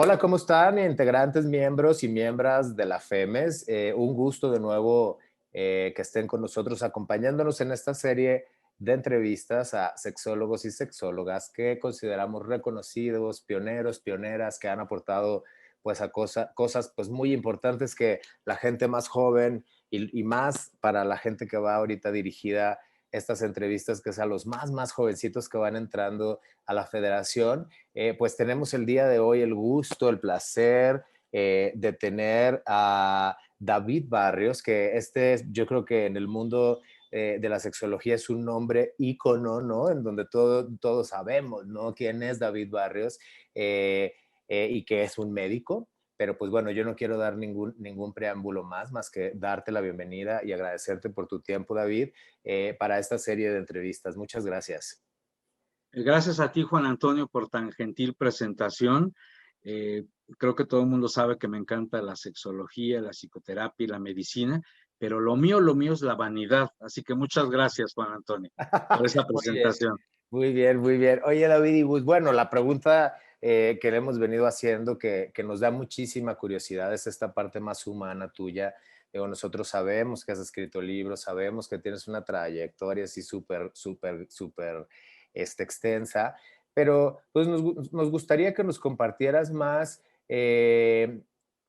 Hola, ¿cómo están? Integrantes, miembros y miembros de la FEMES. Un gusto de nuevo que estén con nosotros acompañándonos en esta serie de entrevistas a sexólogos y sexólogas que consideramos reconocidos, pioneros, pioneras que han aportado pues a cosas pues muy importantes que la gente más joven y más para la gente que va ahorita dirigida estas entrevistas, que es a los más jovencitos que van entrando a la federación. Pues tenemos el día de hoy el gusto, el placer de tener a David Barrios, que yo creo que en el mundo de la sexología es un nombre ícono, ¿no? En donde todos sabemos, ¿no? Quién es David Barrios y que es un médico. Pero pues bueno, yo no quiero dar ningún preámbulo más que darte la bienvenida y agradecerte por tu tiempo, David, para esta serie de entrevistas. Muchas gracias. Gracias a ti, Juan Antonio, por tan gentil presentación. Eh, Creo que todo el mundo sabe que me encanta la sexología, la psicoterapia y la medicina, pero lo mío es la vanidad. Así que muchas gracias, Juan Antonio, por esa Muy bien, presentación. muy bien, muy bien. Oye, David, y pues bueno, la pregunta que le hemos venido haciendo, que nos da muchísima curiosidad, es esta parte más humana tuya. Digo, nosotros sabemos que has escrito libros, sabemos que tienes una trayectoria así súper extensa, pero pues nos gustaría que nos compartieras más qué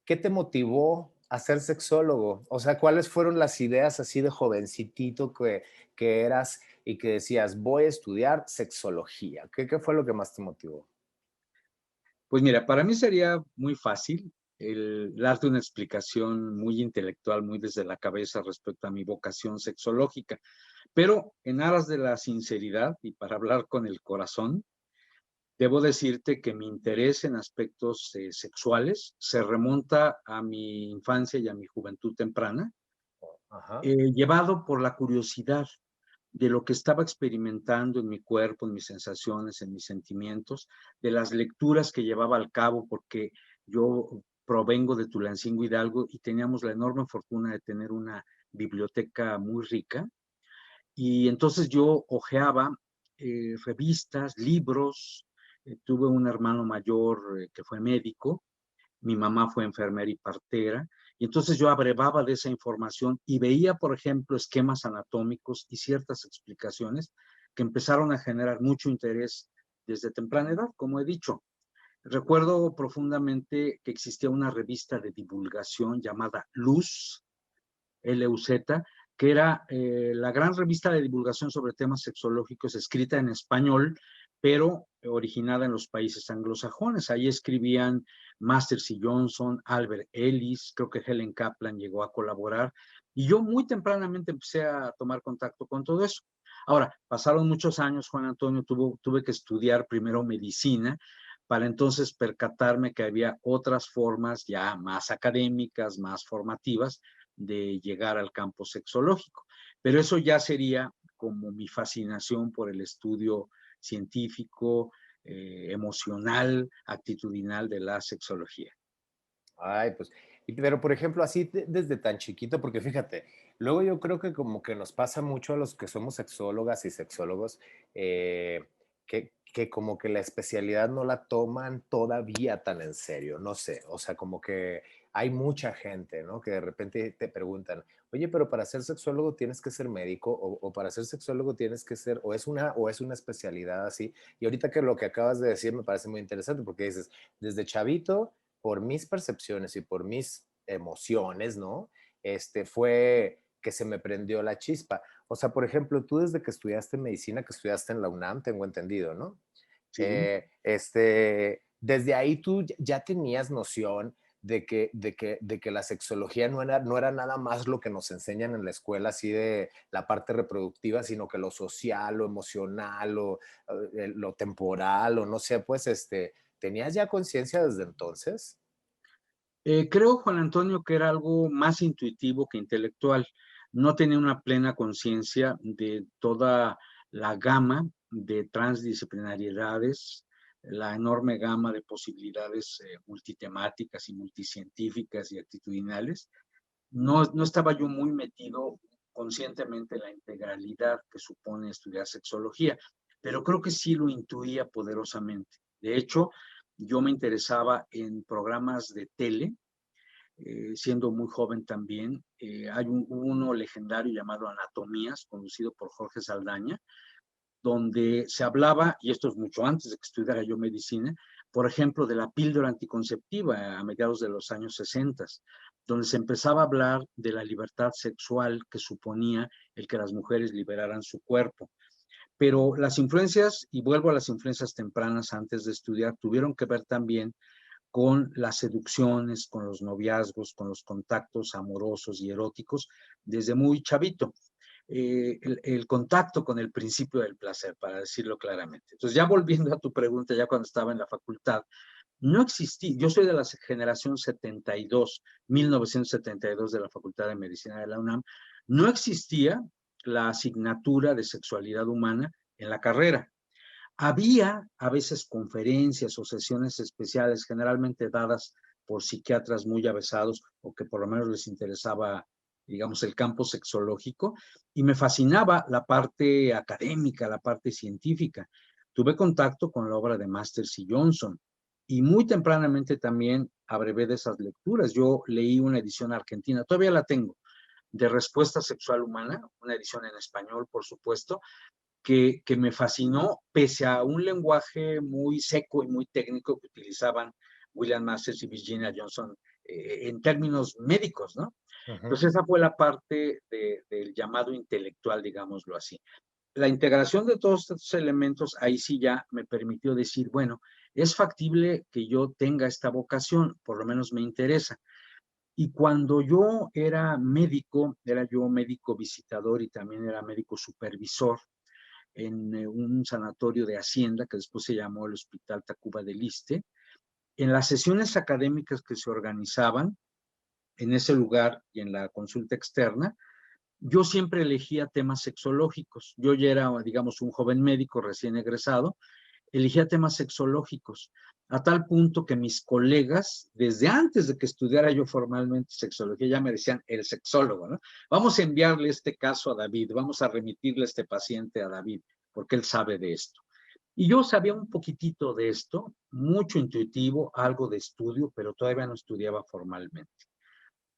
te motivó a ser sexólogo. O sea, ¿cuáles fueron las ideas así de jovencitito que eras y que decías, voy a estudiar sexología? ¿Qué fue lo que más te motivó? Pues mira, para mí sería muy fácil el darte una explicación muy intelectual, muy desde la cabeza respecto a mi vocación sexológica, pero en aras de la sinceridad y para hablar con el corazón, debo decirte que mi interés en aspectos sexuales se remonta a mi infancia y a mi juventud temprana, Ajá. llevado por la curiosidad de lo que estaba experimentando en mi cuerpo, en mis sensaciones, en mis sentimientos, de las lecturas que llevaba al cabo, porque yo provengo de Tulancingo Hidalgo y teníamos la enorme fortuna de tener una biblioteca muy rica. Y entonces yo hojeaba revistas, libros. Tuve un hermano mayor que fue médico, mi mamá fue enfermera y partera, y entonces yo abrevaba de esa información y veía, por ejemplo, esquemas anatómicos y ciertas explicaciones que empezaron a generar mucho interés desde temprana edad, como he dicho. Recuerdo profundamente que existía una revista de divulgación llamada Luz, LUZ, que era la gran revista de divulgación sobre temas sexológicos escrita en español, pero originada en los países anglosajones. Ahí escribían Masters y Johnson, Albert Ellis, creo que Helen Kaplan llegó a colaborar, y yo muy tempranamente empecé a tomar contacto con todo eso. Ahora, pasaron muchos años, Juan Antonio, tuve que estudiar primero medicina para entonces percatarme que había otras formas ya más académicas, más formativas, de llegar al campo sexológico. Pero eso ya sería como mi fascinación por el estudio científico, emocional, actitudinal de la sexología. Ay, pues, pero por ejemplo, así desde tan chiquito, porque fíjate, luego yo creo que como que nos pasa mucho a los que somos sexólogas y sexólogos, que como que la especialidad no la toman todavía tan en serio, no sé, o sea, como que hay mucha gente, ¿no? Que de repente te preguntan, oye, pero para ser sexólogo tienes que ser médico o para ser sexólogo tienes que ser, o es una especialidad así. Y ahorita que lo que acabas de decir me parece muy interesante porque dices, desde chavito por mis percepciones y por mis emociones, ¿no? Fue que se me prendió la chispa. O sea, por ejemplo, tú desde que estudiaste medicina, que estudiaste en la UNAM, tengo entendido, ¿no? Sí. Desde ahí tú ya tenías noción de que la sexología no era nada más lo que nos enseñan en la escuela, así de la parte reproductiva, sino que lo social, lo emocional, lo temporal, o no sé, pues, ¿tenías ya conciencia desde entonces? Creo, Juan Antonio, que era algo más intuitivo que intelectual. No tenía una plena conciencia de toda la gama de transdisciplinariedades, la enorme gama de posibilidades multitemáticas y multicientíficas y actitudinales. No estaba yo muy metido conscientemente en la integralidad que supone estudiar sexología, pero creo que sí lo intuía poderosamente. De hecho, yo me interesaba en programas de tele, siendo muy joven también. Hay uno legendario llamado Anatomías, conducido por Jorge Saldaña, donde se hablaba, y esto es mucho antes de que estudiara yo medicina, por ejemplo, de la píldora anticonceptiva a mediados de los años 60, donde se empezaba a hablar de la libertad sexual que suponía el que las mujeres liberaran su cuerpo. Pero las influencias, y vuelvo a las influencias tempranas antes de estudiar, tuvieron que ver también con las seducciones, con los noviazgos, con los contactos amorosos y eróticos desde muy chavito. El contacto con el principio del placer, para decirlo claramente. Entonces, ya volviendo a tu pregunta, ya cuando estaba en la facultad, no existía, yo soy de la generación 72, 1972 de la Facultad de Medicina de la UNAM, no existía la asignatura de sexualidad humana en la carrera. Había a veces conferencias o sesiones especiales, generalmente dadas por psiquiatras muy avesados o que por lo menos les interesaba, digamos, el campo sexológico, y me fascinaba la parte académica, la parte científica. Tuve contacto con la obra de Masters y Johnson y muy tempranamente también abrevé de esas lecturas. Yo leí una edición argentina, todavía la tengo, de Respuesta Sexual Humana, una edición en español, por supuesto, que me fascinó, pese a un lenguaje muy seco y muy técnico que utilizaban William Masters y Virginia Johnson en términos médicos, ¿no? Ujú. Entonces esa fue la parte del llamado intelectual, digámoslo así. La integración de todos estos elementos, ahí sí ya me permitió decir, bueno, es factible que yo tenga esta vocación, por lo menos me interesa. Y cuando yo era yo médico visitador y también era médico supervisor en un sanatorio de Hacienda, que después se llamó el Hospital Tacuba del Iste. En las sesiones académicas que se organizaban en ese lugar y en la consulta externa, yo siempre elegía temas sexológicos. Yo ya era, digamos, un joven médico recién egresado, elegía temas sexológicos, a tal punto que mis colegas, desde antes de que estudiara yo formalmente sexología, ya me decían el sexólogo, ¿no? Vamos a enviarle este caso a David, vamos a remitirle este paciente a David, porque él sabe de esto. Y yo sabía un poquitito de esto, mucho intuitivo, algo de estudio, pero todavía no estudiaba formalmente.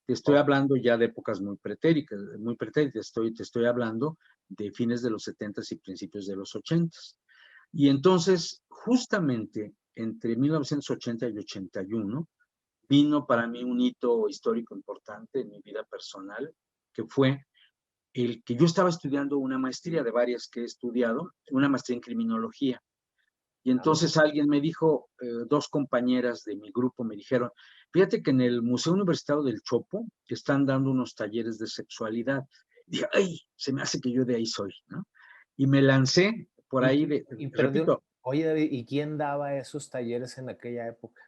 Te estoy Oh, hablando ya de épocas muy pretéritas, te estoy hablando de fines de los 70s y principios de los 80s. Y entonces, justamente entre 1980 y 81, vino para mí un hito histórico importante en mi vida personal, que fue el que yo estaba estudiando una maestría de varias que he estudiado, una maestría en criminología. Y ah, entonces alguien me dijo, dos compañeras de mi grupo me dijeron, fíjate que en el Museo Universitario del Chopo están dando unos talleres de sexualidad. Y dije, ay, se me hace que yo de ahí soy, ¿no? Y me lancé por ahí de, repito, oye, David, ¿y quién daba esos talleres en aquella época?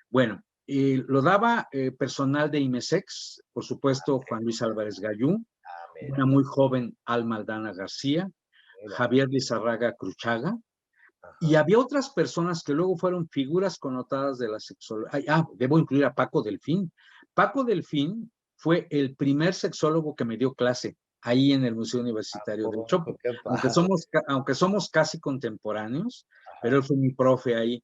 bueno, lo daba personal de IMESEX, por supuesto, Juan Luis Álvarez Gallú, Ah, una mira, muy joven Alma Aldana García, mira. Javier Lizarraga Cruchaga, y Ajá. había otras personas que luego fueron figuras connotadas de la sexología. Debo incluir a Paco Delfín. Paco Delfín fue el primer sexólogo que me dio clase ahí en el Museo ¿A Universitario del poco? Chopo. Qué padre. Aunque somos casi contemporáneos, pero Ajá. él fue mi profe ahí.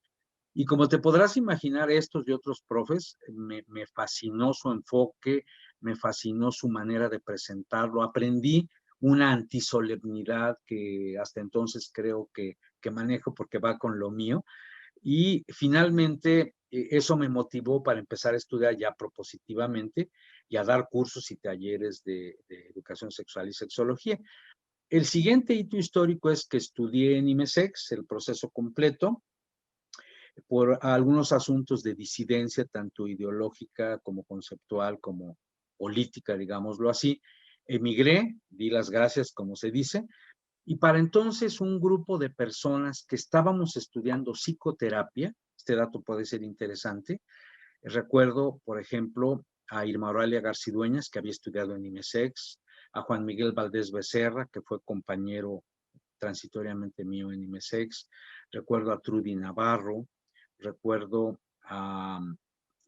Y como te podrás imaginar, estos y otros profes, me fascinó su enfoque, me fascinó su manera de presentarlo. Aprendí una antisolemnidad que hasta entonces creo que manejo porque va con lo mío. Y finalmente eso me motivó para empezar a estudiar ya propositivamente y a dar cursos y talleres de educación sexual y sexología. El siguiente hito histórico es que estudié en IMESEX el proceso completo por algunos asuntos de disidencia, tanto ideológica como conceptual, como política, digámoslo así. Emigré, di las gracias, como se dice, y para entonces un grupo de personas que estábamos estudiando psicoterapia, este dato puede ser interesante, recuerdo, por ejemplo, a Irma Oralia Garcidueñas, que había estudiado en IMESEX, a Juan Miguel Valdés Becerra, que fue compañero transitoriamente mío en IMESEX, recuerdo a Trudy Navarro, recuerdo a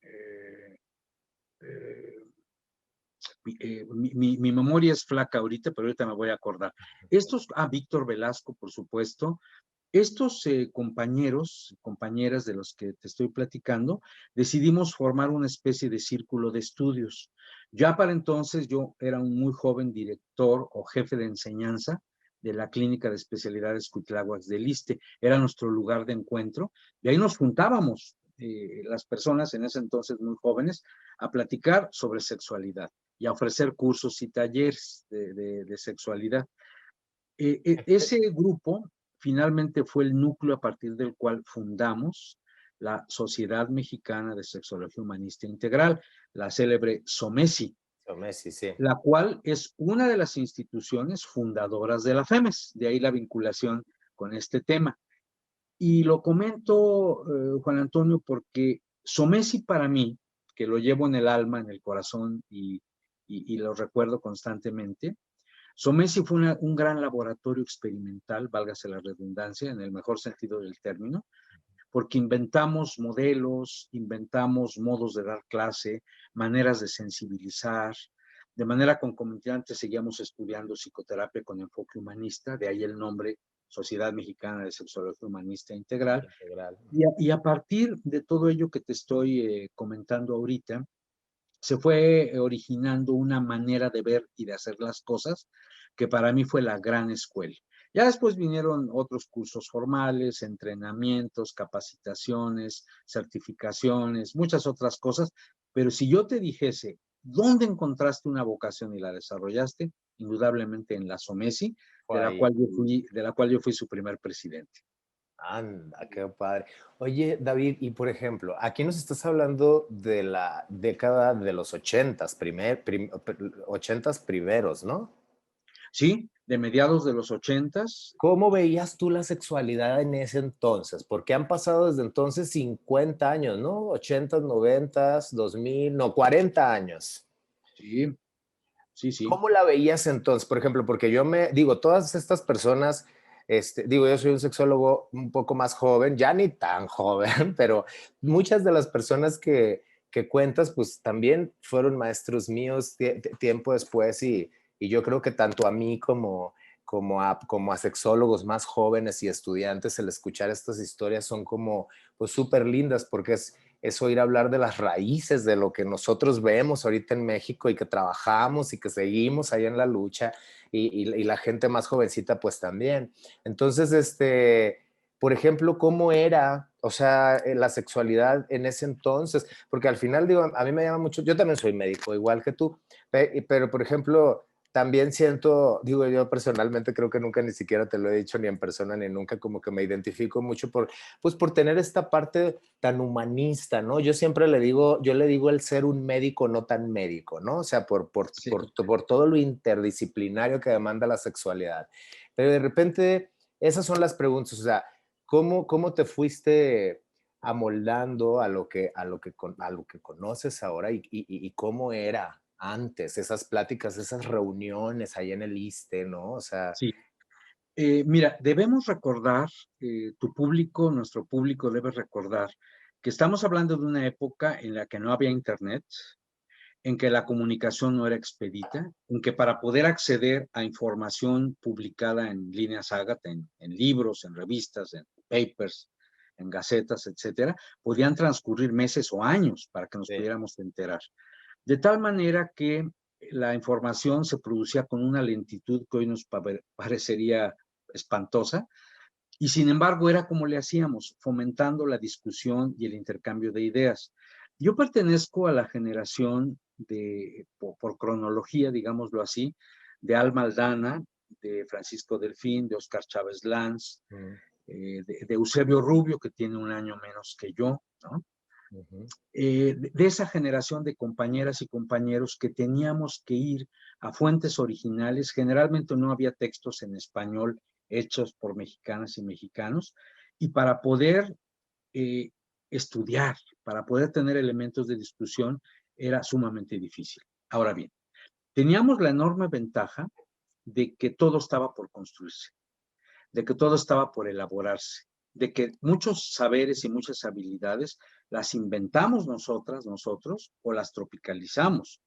eh, eh, mi memoria es flaca ahorita, pero ahorita me voy a acordar. Víctor Velasco, por supuesto, Estos compañeros, compañeras de los que te estoy platicando, decidimos formar una especie de círculo de estudios. Ya para entonces yo era un muy joven director o jefe de enseñanza de la Clínica de Especialidades Cuitláhuac del Iste. Era nuestro lugar de encuentro y ahí nos juntábamos las personas en ese entonces muy jóvenes a platicar sobre sexualidad y a ofrecer cursos y talleres de sexualidad. Ese grupo finalmente fue el núcleo a partir del cual fundamos la Sociedad Mexicana de Sexología Humanista Integral, la célebre SOMESI, Messi, sí. la cual es una de las instituciones fundadoras de la FEMES, de ahí la vinculación con este tema. Y lo comento, Juan Antonio, porque SOMESI para mí, que lo llevo en el alma, en el corazón y lo recuerdo constantemente, SOMESI fue un gran laboratorio experimental, válgase la redundancia, en el mejor sentido del término, porque inventamos modelos, inventamos modos de dar clase, maneras de sensibilizar. De manera concomitante seguíamos estudiando psicoterapia con enfoque humanista, de ahí el nombre Sociedad Mexicana de Sexología Humanista Integral. Integral. Y a partir de todo ello que te estoy comentando ahorita, se fue originando una manera de ver y de hacer las cosas que para mí fue la gran escuela. Ya después vinieron otros cursos formales, entrenamientos, capacitaciones, certificaciones, muchas otras cosas, pero si yo te dijese, ¿dónde encontraste una vocación y la desarrollaste? Indudablemente en la SOMESI, Fue ahí. de la cual yo fui su primer presidente. Anda, qué padre. Oye, David, y por ejemplo, aquí nos estás hablando de la década de los ochentas primeros, ¿no? Sí, de mediados de los ochentas. ¿Cómo veías tú la sexualidad en ese entonces? Porque han pasado desde entonces 50 años, ¿no? Ochentas, noventas, 2000, no, 40 años. Sí, sí, sí. ¿Cómo la veías entonces? Por ejemplo, porque yo me digo, todas estas personas, digo, yo soy un sexólogo un poco más joven, ya ni tan joven, pero muchas de las personas que cuentas, pues también fueron maestros míos tiempo después y yo creo que tanto a mí como a sexólogos más jóvenes y estudiantes, el escuchar estas historias son como, pues súper lindas porque es oír hablar de las raíces de lo que nosotros vemos ahorita en México y que trabajamos y que seguimos ahí en la lucha y la gente más jovencita pues también. Entonces, por ejemplo, ¿cómo era, o sea, la sexualidad en ese entonces? Porque al final, digo, a mí me llama mucho, yo también soy médico, igual que tú, pero por ejemplo, también siento, digo, yo personalmente creo que nunca ni siquiera te lo he dicho ni en persona ni nunca, como que me identifico mucho pues por tener esta parte tan humanista, ¿no? Yo siempre le digo, yo le digo el ser un médico no tan médico, ¿no? O sea, Sí. por todo lo interdisciplinario que demanda la sexualidad. Pero de repente, esas son las preguntas, o sea, ¿cómo te fuiste amoldando a lo que conoces ahora y cómo era antes, esas pláticas, esas reuniones ahí en el ISSSTE, ¿no? O sea, Sí. Mira, debemos recordar, tu público, nuestro público debe recordar que estamos hablando de una época en la que no había internet, en que la comunicación no era expedita, en que para poder acceder a información publicada en líneas Ágata, en libros, en revistas, en papers, en gacetas, etcétera, podían transcurrir meses o años para que nos sí, pudiéramos enterar. De tal manera que la información se producía con una lentitud que hoy nos parecería espantosa, y sin embargo era como le hacíamos, fomentando la discusión y el intercambio de ideas. Yo pertenezco a la generación por cronología, digámoslo así, de Alma Aldana, de Francisco Delfín, de Oscar Chávez Lanz, mm, de Eusebio Rubio, que tiene un año menos que yo, ¿no? ujú, De esa generación de compañeras y compañeros que teníamos que ir a fuentes originales. Generalmente no había textos en español hechos por mexicanas y mexicanos, y para poder eh, estudiar, para poder tener elementos de discusión, era sumamente difícil. Ahora bien, teníamos la enorme ventaja de que todo estaba por construirse, de que todo estaba por elaborarse, de que muchos saberes y muchas habilidades las inventamos nosotros, o las tropicalizamos.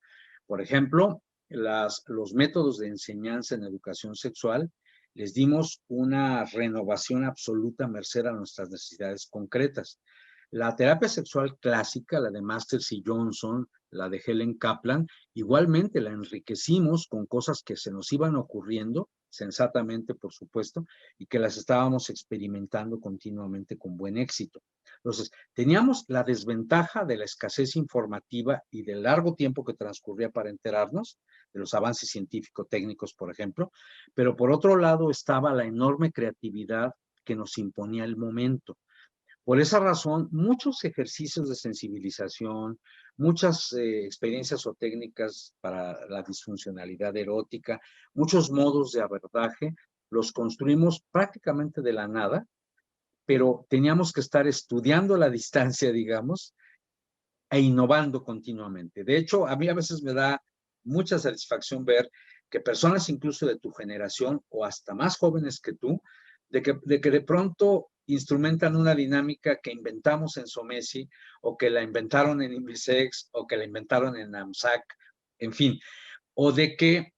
Por ejemplo, los métodos de enseñanza en educación sexual Les dimos una renovación absoluta a merced a nuestras necesidades concretas. La terapia sexual clásica, la de Masters y Johnson, la de Helen Kaplan, igualmente la enriquecimos con cosas que se nos iban ocurriendo, sensatamente, por supuesto, y que las estábamos experimentando continuamente con buen éxito. Entonces, teníamos la desventaja de la escasez informativa y del largo tiempo que transcurría para enterarnos de los avances científico-técnicos, por ejemplo, pero por otro lado estaba la enorme creatividad que nos imponía el momento. Por esa razón, muchos ejercicios de sensibilización, muchas experiencias o técnicas para la disfuncionalidad erótica, muchos modos de abordaje, los construimos prácticamente de la nada, pero teníamos que estar estudiando a la distancia, digamos, e innovando continuamente. De hecho, a mí a veces me da mucha satisfacción ver que personas incluso de tu generación o hasta más jóvenes que tú, de que de pronto instrumentan una dinámica que inventamos en Somesi o que la inventaron en Invisex o que la inventaron en AMSAC, en fin, o de que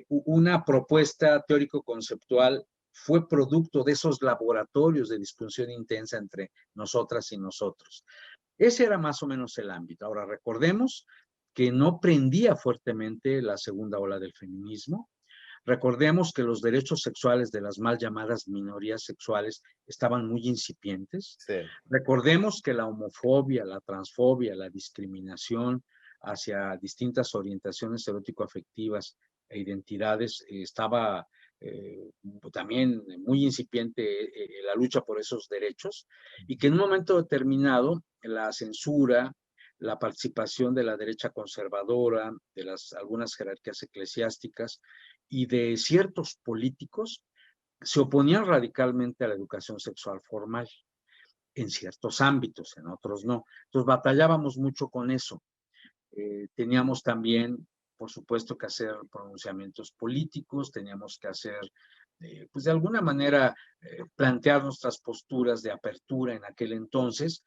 una propuesta teórico-conceptual fue producto de esos laboratorios de discusión intensa entre nosotras y nosotros. Ese era más o menos el ámbito. Ahora, recordemos que no prendía fuertemente la segunda ola del feminismo. Recordemos que los derechos sexuales de las mal llamadas minorías sexuales estaban muy incipientes. Sí. Recordemos que la homofobia, la transfobia, la discriminación hacia distintas orientaciones erótico-afectivas e identidades estaba también muy incipiente la lucha por esos derechos y que en un momento determinado la censura, la participación de la derecha conservadora, de algunas jerarquías eclesiásticas y de ciertos políticos se oponían radicalmente a la educación sexual formal en ciertos ámbitos, en otros no. Entonces batallábamos mucho con eso. Teníamos también, por supuesto, que hacer pronunciamientos políticos, teníamos que hacer, pues de alguna manera, plantear nuestras posturas de apertura en aquel entonces,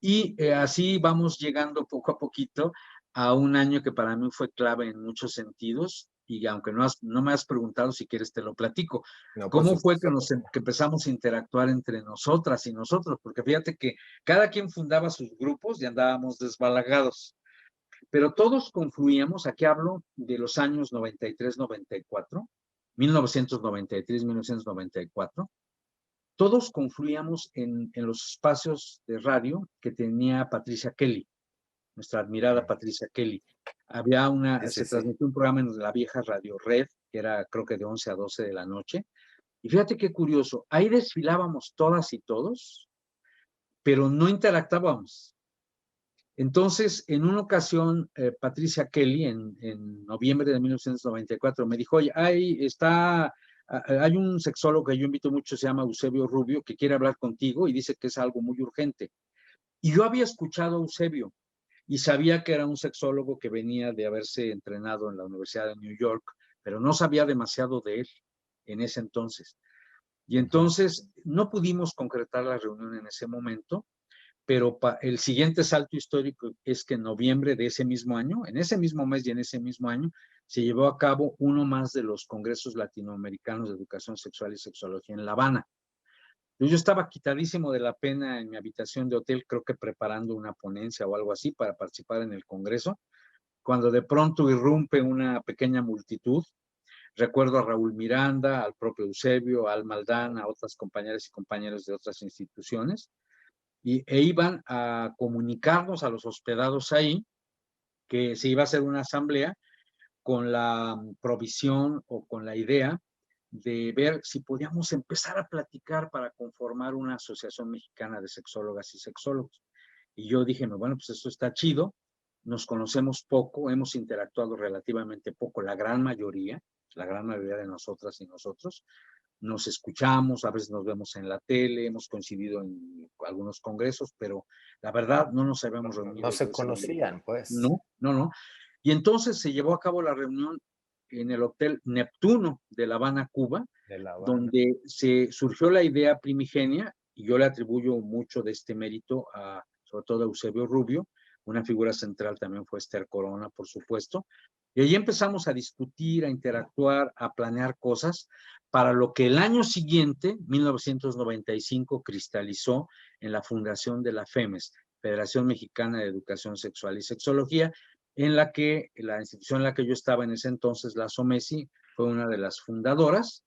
y así vamos llegando poco a poquito a un año que para mí fue clave en muchos sentidos, y aunque no me has preguntado, si quieres te lo platico. No, por ¿Cómo fue supuesto. que empezamos a interactuar entre nosotras y nosotros? Porque fíjate que cada quien fundaba sus grupos y andábamos desbalagados. Pero todos confluíamos, aquí hablo de los años 93-94, 1993-1994, todos confluíamos en los espacios de radio que tenía Patricia Kelly, nuestra admirada Patricia Kelly. Sí, sí, Se sí. transmitió un programa en la vieja Radio Red, que era creo que de 11 a 12 de la noche, y fíjate qué curioso, ahí desfilábamos todas y todos, pero no interactuábamos. Entonces, en una ocasión, Patricia Kelly, en noviembre de 1994, me dijo, oye, hay un sexólogo que yo invito mucho, se llama Eusebio Rubio, que quiere hablar contigo y dice que es algo muy urgente. Y yo había escuchado a Eusebio y sabía que era un sexólogo que venía de haberse entrenado en la Universidad de New York, pero no sabía demasiado de él en ese entonces. Y entonces no pudimos concretar la reunión en ese momento, pero el siguiente salto histórico es que en noviembre de ese mismo año, en ese mismo mes y en ese mismo año, se llevó a cabo uno más de los congresos latinoamericanos de educación sexual y sexología en La Habana. Yo estaba quitadísimo de la pena en mi habitación de hotel, creo que preparando una ponencia o algo así para participar en el congreso, cuando de pronto irrumpe una pequeña multitud. Recuerdo a Raúl Miranda, al propio Eusebio, a Alma Aldana, a otras compañeras y compañeros de otras instituciones, e iban a comunicarnos a los hospedados ahí que se iba a hacer una asamblea con la provisión o con la idea de ver si podíamos empezar a platicar para conformar una asociación mexicana de sexólogas y sexólogos. Y yo dije, bueno, pues esto está chido, nos conocemos poco, hemos interactuado relativamente poco, la gran mayoría de nosotras y nosotros, nos escuchamos, a veces nos vemos en la tele, hemos coincidido en algunos congresos, pero la verdad no nos habíamos No reunido se de esa manera. conocían, pues. No, no, no. Y entonces se llevó a cabo la reunión en el Hotel Neptuno de La Habana, Cuba, De La Habana. donde se surgió la idea primigenia, y yo le atribuyo mucho de este mérito sobre todo a Eusebio Rubio, una figura central también fue Esther Corona, por supuesto, Y ahí empezamos a discutir, a interactuar, a planear cosas para lo que el año siguiente, 1995, cristalizó en la fundación de la FEMES, Federación Mexicana de Educación Sexual y Sexología, en la que la institución en la que yo estaba en ese entonces, la SOMESI, fue una de las fundadoras.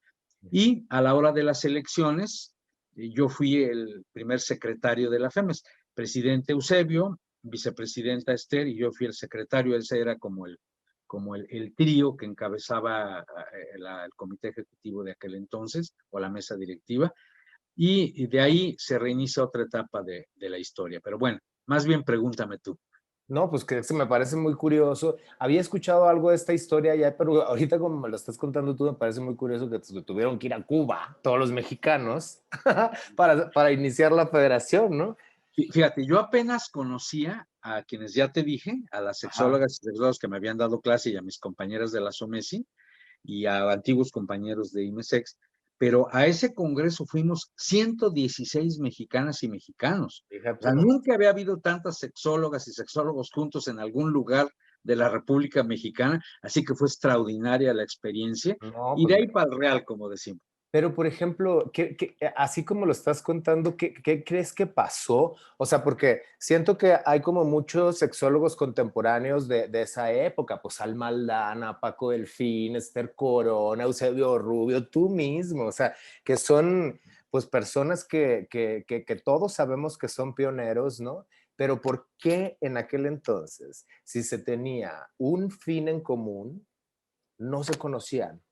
Y a la hora de las elecciones, yo fui el primer secretario de la FEMES, presidente Eusebio, vicepresidenta Esther, y yo fui el secretario. Ese era como el trío que encabezaba el comité ejecutivo de aquel entonces, o la mesa directiva, y de ahí se reinicia otra etapa de la historia. Pero bueno, más bien pregúntame tú. No, pues que se me parece muy curioso. Había escuchado algo de esta historia ya, pero ahorita como me lo estás contando tú, me parece muy curioso que tuvieron que ir a Cuba, todos los mexicanos, para iniciar la federación, ¿no? Fíjate, yo apenas conocía a quienes ya te dije, a las Ajá. sexólogas y sexólogos que me habían dado clase y a mis compañeras de la SOMESI y a antiguos compañeros de IMESEX, pero a ese congreso fuimos 116 mexicanas y mexicanos. O Fíjate sea, nomás. nunca había habido tantas sexólogas y sexólogos juntos en algún lugar de la República Mexicana, así que fue extraordinaria la experiencia No, y pues de ahí para el Real, como decimos. pero, por ejemplo, así como lo estás contando, ¿qué crees que pasó? O sea, porque siento que hay como muchos sexólogos contemporáneos de esa época, pues Alma Aldana, Paco Delfín, Esther Corona, Eusebio Rubio, tú mismo, o sea, que son pues personas que todos sabemos que son pioneros, ¿no? Pero ¿por qué en aquel entonces, si se tenía un fin en común, no se conocían?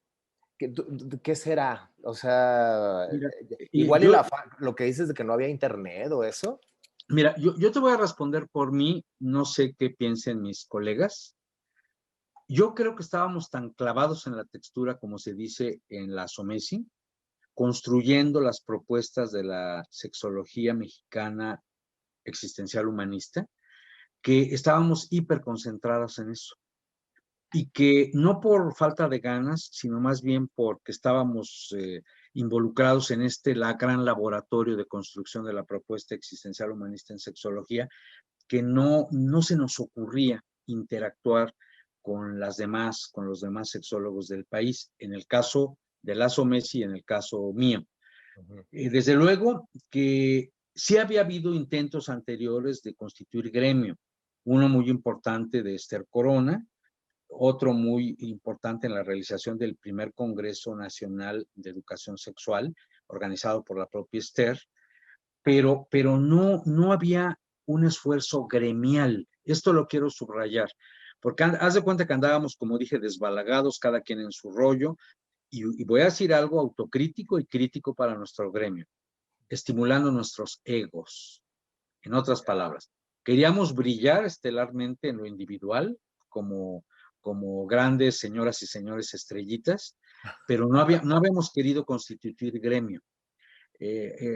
¿Qué será? O sea, Mira, igual y yo, lo que dices de que no había internet o eso. mira, yo te voy a responder por mí, no sé qué piensen mis colegas. Yo creo que estábamos tan clavados en la textura, como se dice en la SOMESI, construyendo las propuestas de la sexología mexicana existencial humanista, que estábamos hiperconcentrados en eso. Y que no por falta de ganas, sino más bien porque estábamos involucrados en la gran laboratorio de construcción de la propuesta existencial humanista en sexología, que no se nos ocurría interactuar con los demás sexólogos del país, en el caso de Lazo Messi y en el caso mío. Ujú. Desde luego que sí había habido intentos anteriores de constituir gremio, uno muy importante de Esther Corona, otro muy importante en la realización del primer Congreso Nacional de Educación Sexual, organizado por la propia Esther, pero no había un esfuerzo gremial. Esto lo quiero subrayar, porque haz de cuenta que andábamos, como dije, desbalagados, cada quien en su rollo, y voy a decir algo autocrítico y crítico para nuestro gremio, estimulando nuestros egos. En otras palabras, queríamos brillar estelarmente en lo individual, como, como grandes señoras y señores estrellitas, pero no habíamos querido constituir gremio.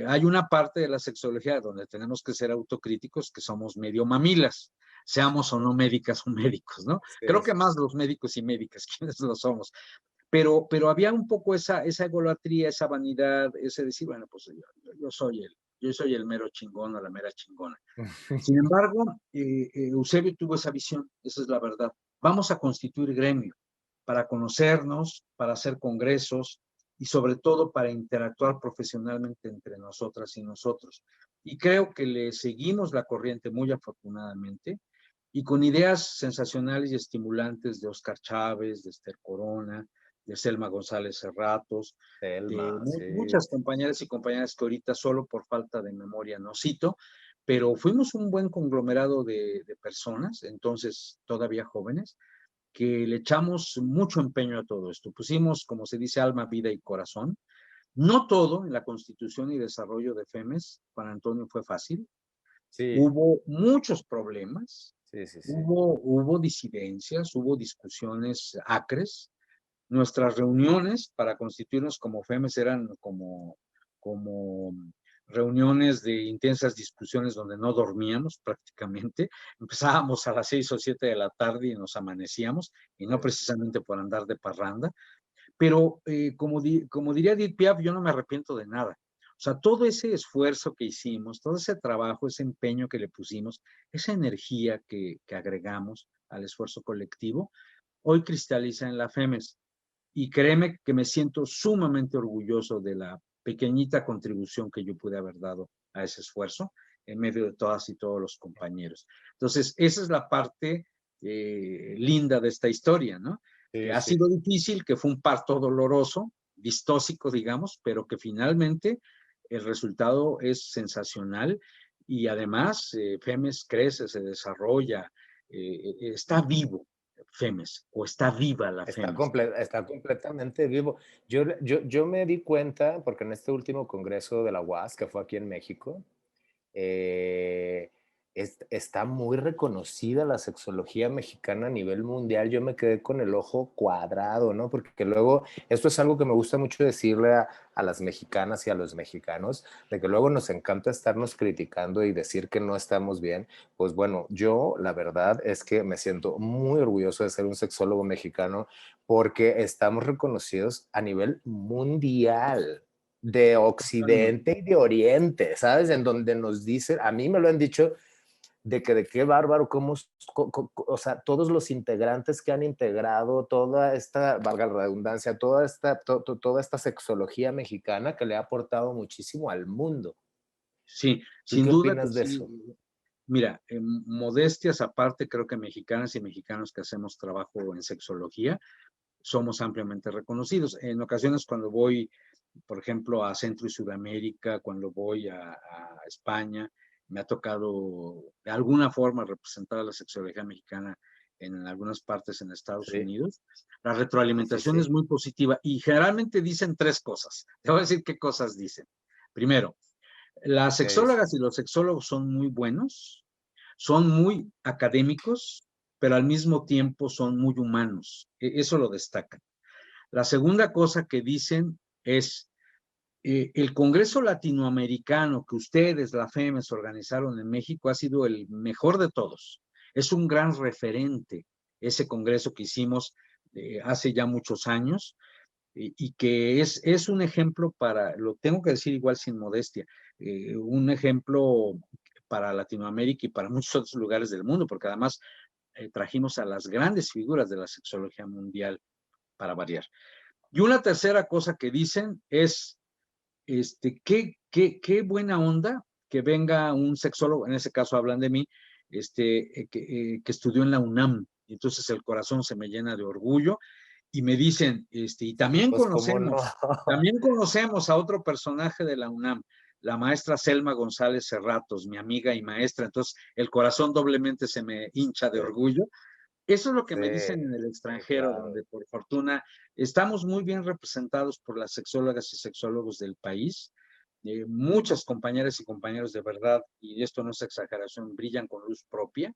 Hay una parte de la sexología donde tenemos que ser autocríticos, que somos medio mamilas, seamos o no médicas o médicos, ¿no? Sí, Creo que sí. más los médicos y médicas, quienes lo somos. Pero había un poco esa egolatría, esa vanidad, ese decir, bueno, pues yo soy el mero chingón o la mera chingona. Sin embargo, Eusebio tuvo esa visión, esa es la verdad. Vamos a constituir gremio para conocernos, para hacer congresos y sobre todo para interactuar profesionalmente entre nosotras y nosotros. Y creo que le seguimos la corriente muy afortunadamente y con ideas sensacionales y estimulantes de Oscar Chávez, de Esther Corona, de Selma González Serratos, de Selma, sí. muchas compañeras y compañeras que ahorita solo por falta de memoria no cito, pero fuimos un buen conglomerado de personas, entonces todavía jóvenes, que le echamos mucho empeño a todo esto. Pusimos, como se dice, alma, vida y corazón. No todo en la constitución y desarrollo de FEMES, Juan Antonio, fue fácil. Sí, Hubo muchos problemas, sí, sí, sí. hubo disidencias, hubo discusiones acres. Nuestras reuniones para constituirnos como FEMES eran como reuniones de intensas discusiones donde no dormíamos prácticamente. Empezábamos a las 6 o 7 de la tarde y nos amanecíamos, y no Sí. precisamente por andar de parranda. Pero como diría Edith Piaf, yo no me arrepiento de nada. O sea, todo ese esfuerzo que hicimos, todo ese trabajo, ese empeño que le pusimos, esa energía que agregamos al esfuerzo colectivo, hoy cristaliza en la FEMES. Y créeme que me siento sumamente orgulloso de la pequeñita contribución que yo pude haber dado a ese esfuerzo en medio de todas y todos los compañeros. Entonces, esa es la parte linda de esta historia, ¿no? Que Sí, ha sí. sido difícil, que fue un parto doloroso, distóxico, digamos, pero que finalmente el resultado es sensacional y además FEMES crece, se desarrolla, está vivo FEMES o está viva la FEMES. Está completamente vivo. Yo me di cuenta, porque en este último congreso de la UAS, que fue aquí en México, eh, está muy reconocida la sexología mexicana a nivel mundial. Yo me quedé con el ojo cuadrado, ¿no? Porque luego, esto es algo que me gusta mucho decirle a las mexicanas y a los mexicanos, de que luego nos encanta estarnos criticando y decir que no estamos bien. Pues bueno, yo la verdad es que me siento muy orgulloso de ser un sexólogo mexicano porque estamos reconocidos a nivel mundial de Occidente y de Oriente, ¿sabes? En donde nos dicen, a mí me lo han dicho, de que de qué bárbaro, cómo, o sea, todos los integrantes que han integrado toda esta, valga la redundancia, toda esta sexología mexicana que le ha aportado muchísimo al mundo. Sí, ¿Tú sin qué duda que opinas de sí. eso? Mira, modestias aparte, creo que mexicanas y mexicanos que hacemos trabajo en sexología somos ampliamente reconocidos. En ocasiones cuando voy, por ejemplo, a Centro y Sudamérica, cuando voy a España, me ha tocado de alguna forma representar a la sexología mexicana en algunas partes en Estados Sí, Unidos. La sí, sí, retroalimentación es sí. muy positiva y generalmente dicen tres cosas. Te voy a decir qué cosas dicen. Primero, las ¿Qué dice? sexólogas y los sexólogos son muy buenos, son muy académicos, pero al mismo tiempo son muy humanos. Eso lo destacan. La segunda cosa que dicen es, el Congreso Latinoamericano que ustedes, la FEMES, organizaron en México ha sido el mejor de todos. Es un gran referente ese Congreso que hicimos hace ya muchos años y que es un ejemplo para, lo tengo que decir igual sin modestia, un ejemplo para Latinoamérica y para muchos otros lugares del mundo, porque además trajimos a las grandes figuras de la sexología mundial para variar. Y una tercera cosa que dicen es, qué buena onda que venga un sexólogo, en ese caso hablan de mí, que estudió en la UNAM. Y entonces el corazón se me llena de orgullo y me dicen, y Pues cómo no. también conocemos a otro personaje de la UNAM, la maestra Selma González Cerratos, mi amiga y maestra, entonces el corazón doblemente se me hincha de Sí, orgullo. Eso es lo que sí, me dicen en el sí, extranjero, claro. donde por fortuna estamos muy bien representados por las sexólogas y sexólogos del país. Muchas compañeras y compañeros de verdad, y esto no es exageración, brillan con luz propia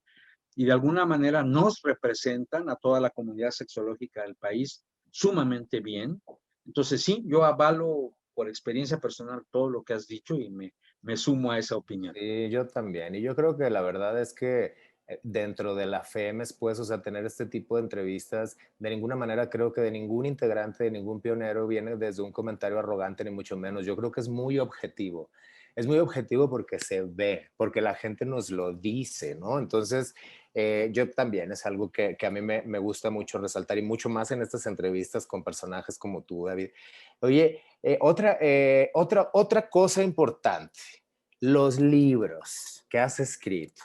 y de alguna manera nos representan a toda la comunidad sexológica del país sumamente bien. Entonces sí, yo avalo por experiencia personal todo lo que has dicho y me sumo a esa opinión. Sí, yo también. Y yo creo que la verdad es que dentro de la FEMES, pues, o sea, tener este tipo de entrevistas, de ninguna manera creo que de ningún integrante, de ningún pionero viene desde un comentario arrogante, ni mucho menos. Yo creo que es muy objetivo. Es muy objetivo porque se ve, porque la gente nos lo dice, ¿no? Entonces, yo también es algo que a mí me gusta mucho resaltar y mucho más en estas entrevistas con personajes como tú, David. Oye, otra cosa importante, los libros que has escrito.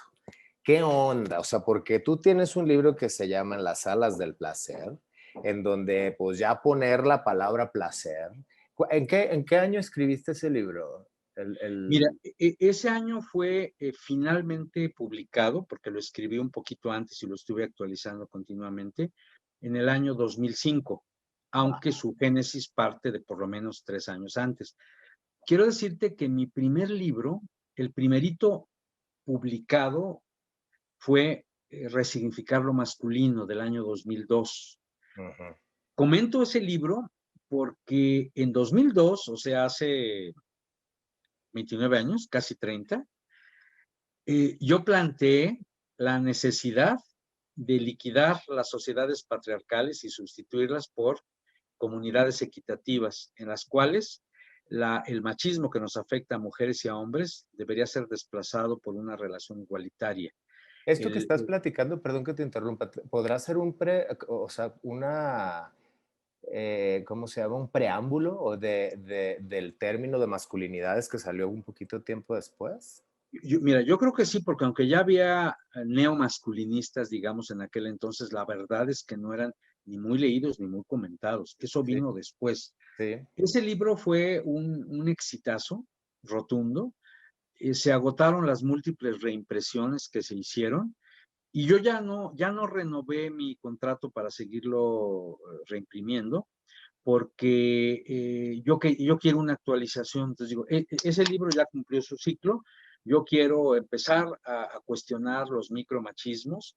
¿Qué onda? O sea, porque tú tienes un libro que se llama Las alas del placer, en donde pues ya poner la palabra placer. ¿En qué año escribiste ese libro? Mira, ese año fue finalmente publicado, porque lo escribí un poquito antes y lo estuve actualizando continuamente, en el año 2005, Va. aunque su génesis parte de por lo menos 3 años antes. Quiero decirte que mi primer libro, el primerito publicado, fue Resignificar lo masculino del año 2002. Ujú. Comento ese libro porque en 2002, o sea, hace 29 años, casi 30, yo planteé la necesidad de liquidar las sociedades patriarcales y sustituirlas por comunidades equitativas en las cuales el machismo que nos afecta a mujeres y a hombres debería ser desplazado por una relación igualitaria. Esto que El, estás platicando, perdón que te interrumpa, ¿podrá ser o sea, ¿cómo se llama? Un preámbulo o del término de masculinidades que salió un poquito tiempo después? Mira, yo creo que sí, porque aunque ya había neomasculinistas, digamos, en aquel entonces, la verdad es que no eran ni muy leídos ni muy comentados. Eso Sí, vino después. sí. Ese libro fue un exitazo rotundo. Se agotaron las múltiples reimpresiones que se hicieron y yo ya no renové mi contrato para seguirlo reimprimiendo porque yo quiero una actualización. Entonces digo, ese libro ya cumplió su ciclo, yo quiero empezar a cuestionar los micromachismos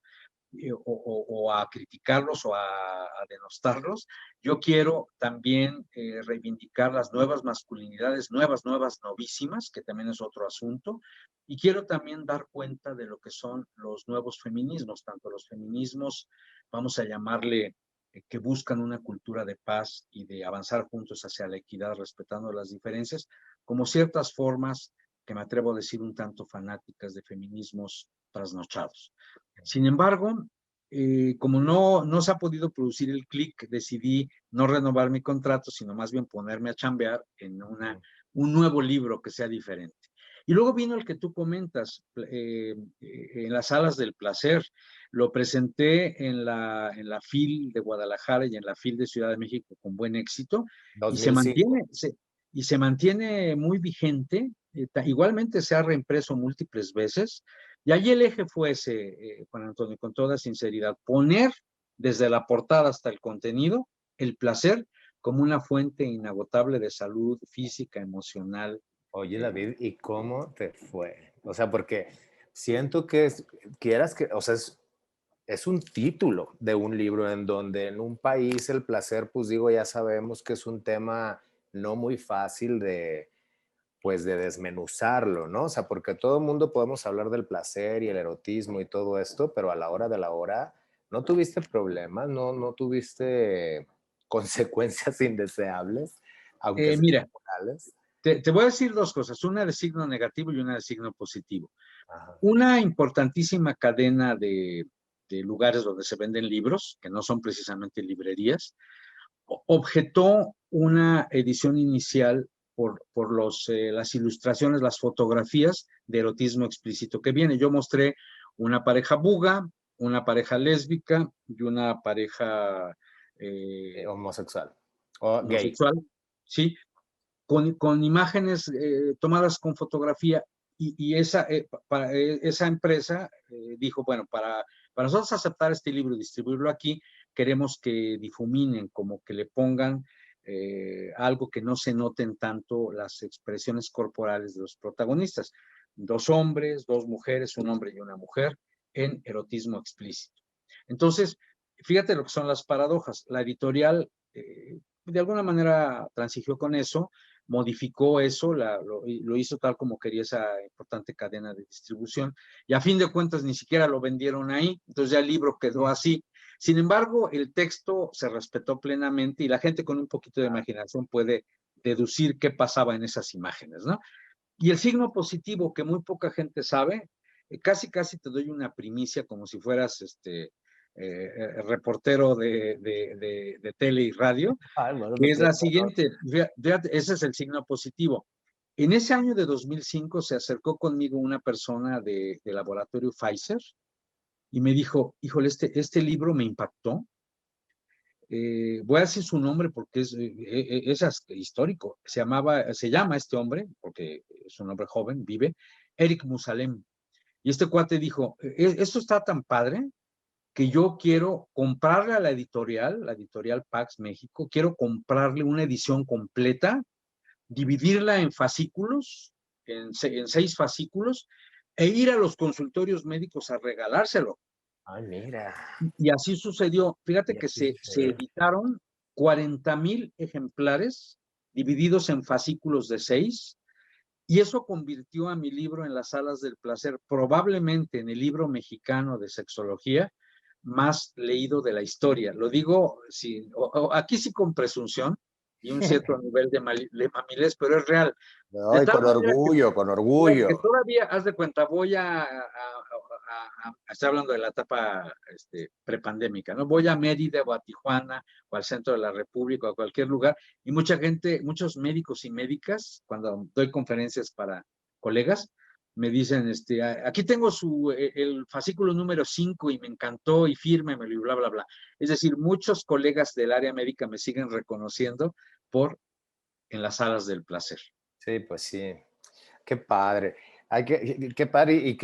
o a criticarlos o a denostarlos. Yo quiero también reivindicar las nuevas masculinidades, nuevas novísimas, que también es otro asunto, y quiero también dar cuenta de lo que son los nuevos feminismos, tanto los feminismos, vamos a llamarle, que buscan una cultura de paz y de avanzar juntos hacia la equidad, respetando las diferencias, como ciertas formas que me atrevo a decir un tanto fanáticas de feminismos trasnochados. Sin embargo, como no se ha podido producir el clic, decidí no renovar mi contrato, sino más bien ponerme a chambear en un nuevo libro que sea diferente. Y luego vino el que tú comentas, en las Salas del Placer. Lo presenté en la FIL de Guadalajara y en la FIL de Ciudad de México con buen éxito y se 2005. mantiene, y se mantiene muy vigente. Igualmente se ha reimpreso múltiples veces. Y ahí el eje fue ese, Juan Antonio, con toda sinceridad, poner desde la portada hasta el contenido el placer como una fuente inagotable de salud física, emocional. Oye, eh, David, ¿y cómo te fue? O sea, porque siento que quieras que, o sea, es un título de un libro en donde en un país el placer, pues digo, ya sabemos que es un tema no muy fácil pues de desmenuzarlo, ¿no? O sea, porque todo el mundo podemos hablar del placer y el erotismo y todo esto, pero a la hora de la hora, ¿no tuviste problemas? ¿No tuviste consecuencias indeseables, aunque sean Mira, morales? te voy a decir dos cosas, una de signo negativo y una de signo positivo. Ajá. Una importantísima cadena de lugares donde se venden libros, que no son precisamente librerías, objetó una edición inicial por las ilustraciones, las fotografías de erotismo explícito que viene. Yo mostré una pareja buga, una pareja lésbica y una pareja Homosexual o gay. homosexual, ¿sí? Con imágenes tomadas con fotografía y esa empresa dijo, bueno, para nosotros aceptar este libro y distribuirlo aquí, queremos que difuminen, como que le pongan algo que no se noten tanto las expresiones corporales de los protagonistas. Dos hombres, dos mujeres, un hombre y una mujer en erotismo explícito. Entonces, fíjate lo que son las paradojas. La editorial de alguna manera transigió con eso, modificó eso, lo hizo tal como quería esa importante cadena de distribución, y a fin de cuentas ni siquiera lo vendieron ahí, entonces ya el libro quedó así. Sin embargo, el texto se respetó plenamente y la gente con un poquito de imaginación puede deducir qué pasaba en esas imágenes, ¿no? Y el signo positivo que muy poca gente sabe, casi te doy una primicia como si fueras reportero de tele y radio, Ay, bueno, que pues es qué la honor. siguiente. Fíjate, ese es el signo positivo. En ese año de 2005 se acercó conmigo una persona de laboratorio Pfizer y me dijo, híjole, este libro me impactó. Voy a decir su nombre porque es histórico. Se llama este hombre, porque es un hombre joven, vive, Eric Musalem. Y este cuate dijo, esto está tan padre que yo quiero comprarle a la editorial Pax México, quiero comprarle una edición completa, dividirla en fascículos, en 6 fascículos, e ir a los consultorios médicos a regalárselo. Ay, mira. Y así sucedió. Fíjate Y que así se sucedió. editaron 40,000 ejemplares divididos en fascículos de 6, y eso convirtió a mi libro en las Salas del Placer, probablemente en el libro mexicano de sexología más leído de la historia. Lo digo aquí sí con presunción y un cierto nivel de mamilés, pero es real. De Ay, tal con manera que, orgullo, con fíjate orgullo. que todavía, haz de cuenta, voy estoy hablando de la etapa prepandémica, ¿no? Voy a Mérida o a Tijuana o al centro de la República o a cualquier lugar y mucha gente, muchos médicos y médicas, cuando doy conferencias para colegas, me dicen, aquí tengo el fascículo número 5 y me encantó y fírmemelo y bla, bla, bla. Es decir, muchos colegas del área médica me siguen reconociendo por en las salas del placer. Sí, pues sí. Qué padre. Qué padre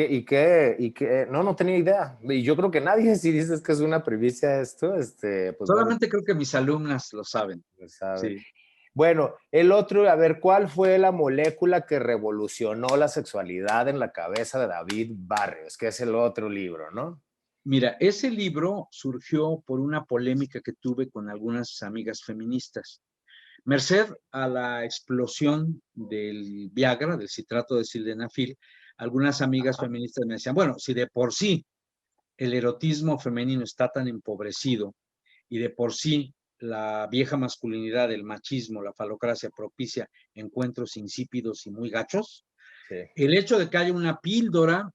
no, no tenía idea. Y yo creo que nadie, si dices que es una primicia esto, pues bueno, Solamente creo que mis alumnas lo saben. lo sabe. Sí. Bueno, el otro, a ver, ¿cuál fue la molécula que revolucionó la sexualidad en la cabeza de David Barrios? Que es el otro libro, ¿no? Mira, ese libro surgió por una polémica que tuve con algunas amigas feministas. Merced a la explosión del Viagra, del citrato de sildenafil, algunas amigas Ajá. feministas me decían, bueno, si de por sí el erotismo femenino está tan empobrecido y de por sí la vieja masculinidad, el machismo, la falocracia propicia encuentros insípidos y muy gachos, Sí, el hecho de que haya una píldora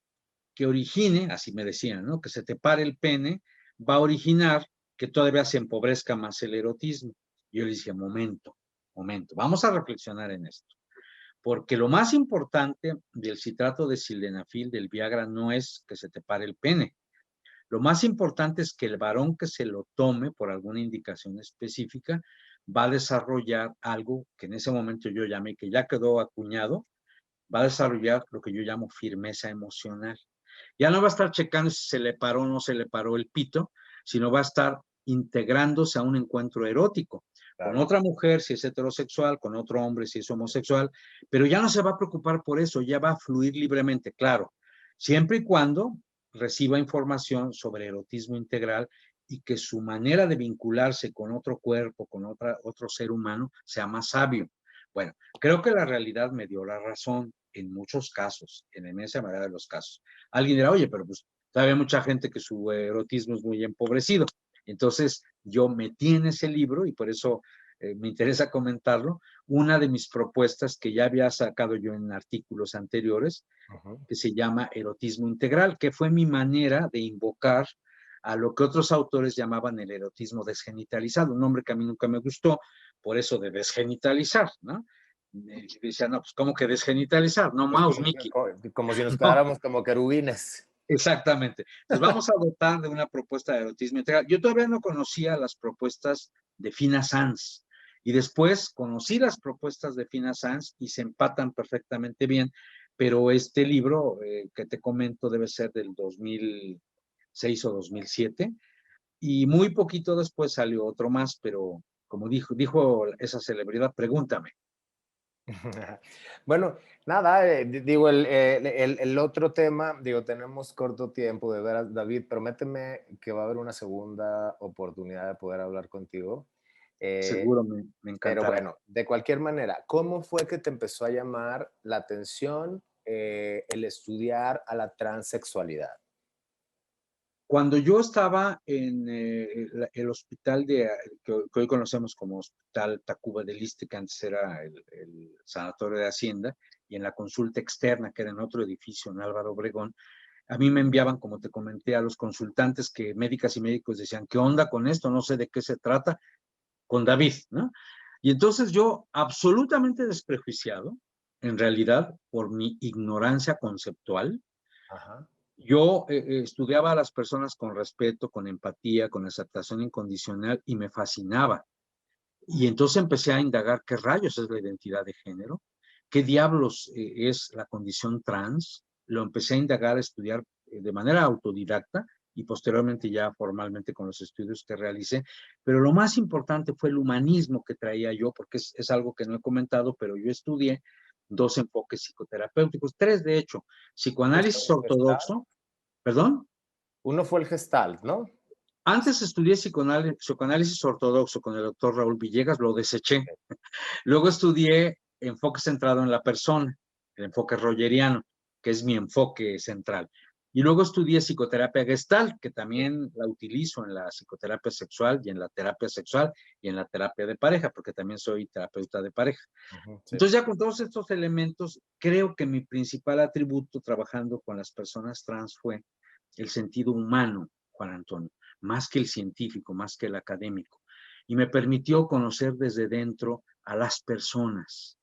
que origine, así me decían, ¿no? Que se te pare el pene, va a originar que todavía se empobrezca más el erotismo. Y yo le decía, momento, vamos a reflexionar en esto. Porque lo más importante del citrato de sildenafil, del Viagra, no es que se te pare el pene. Lo más importante es que el varón que se lo tome por alguna indicación específica va a desarrollar algo que en ese momento yo llamé, que ya quedó acuñado, va a desarrollar lo que yo llamo firmeza emocional. Ya no va a estar checando si se le paró o no se le paró el pito, sino va a estar integrándose a un encuentro erótico con claro. otra mujer, si es heterosexual, con otro hombre, si es homosexual, pero ya no se va a preocupar por eso, ya va a fluir libremente, claro, siempre y cuando reciba información sobre erotismo integral y que su manera de vincularse con otro cuerpo, con otro ser humano, sea más sabio. Bueno, creo que la realidad me dio la razón en muchos casos, en la inmensa mayoría de los casos. Alguien dirá, oye, pero pues todavía hay mucha gente que su erotismo es muy empobrecido. Entonces yo metí en ese libro y por eso me interesa comentarlo, una de mis propuestas que ya había sacado yo en artículos anteriores, Ujú. que se llama erotismo integral, que fue mi manera de invocar a lo que otros autores llamaban el erotismo desgenitalizado, un nombre que a mí nunca me gustó, por eso de desgenitalizar, ¿no? Y decía, no, pues ¿cómo que desgenitalizar? No, Pues mouse, Mickey. como si nos No, quedáramos como querubines. exactamente. Entonces vamos a dotar de una propuesta de erotismo integral. Yo todavía no conocía las propuestas de Fina Sanz y después conocí las propuestas de Fina Sanz y se empatan perfectamente bien, pero este libro que te comento debe ser del 2006 o 2007 y muy poquito después salió otro más, pero como dijo esa celebridad, pregúntame. Bueno, nada, digo, el otro tema, digo, tenemos corto tiempo de ver a David, prométeme que va a haber una segunda oportunidad de poder hablar contigo. Eh, Seguro me pero encantará. bueno, de cualquier manera, ¿cómo fue que te empezó a llamar la atención el estudiar a la transexualidad? Cuando yo estaba en el hospital que hoy conocemos como Hospital Tacuba del Iste, que antes era el Sanatorio de Hacienda, y en la consulta externa, que era en otro edificio en Álvaro Obregón, a mí me enviaban, como te comenté, a los consultantes que médicas y médicos decían, ¿qué onda con esto? No sé de qué se trata, con David, ¿no? Y entonces yo, absolutamente desprejuiciado, en realidad, por mi ignorancia conceptual, Ajá. yo estudiaba a las personas con respeto, con empatía, con aceptación incondicional y me fascinaba. Y entonces empecé a indagar qué rayos es la identidad de género, qué diablos es la condición trans. Lo empecé a indagar, a estudiar de manera autodidacta y posteriormente ya formalmente con los estudios que realicé. Pero lo más importante fue el humanismo que traía yo, porque es algo que no he comentado, pero yo estudié dos enfoques psicoterapéuticos, tres de hecho, Justo psicoanálisis el Gestalt. ortodoxo. ¿Perdón? Uno fue el Gestalt, ¿no? Antes estudié psicoanálisis ortodoxo con el doctor Raúl Villegas, lo deseché. Ok. Luego estudié enfoque centrado en la persona, el enfoque rogeriano, que es mi enfoque central. Y luego estudié psicoterapia gestal, que también la utilizo en la psicoterapia sexual y en la terapia sexual y en la terapia de pareja, porque también soy terapeuta de pareja. Ujú, sí. Entonces ya con todos estos elementos, creo que mi principal atributo trabajando con las personas trans fue el sentido humano, Juan Antonio, más que el científico, más que el académico. Y me permitió conocer desde dentro a las personas.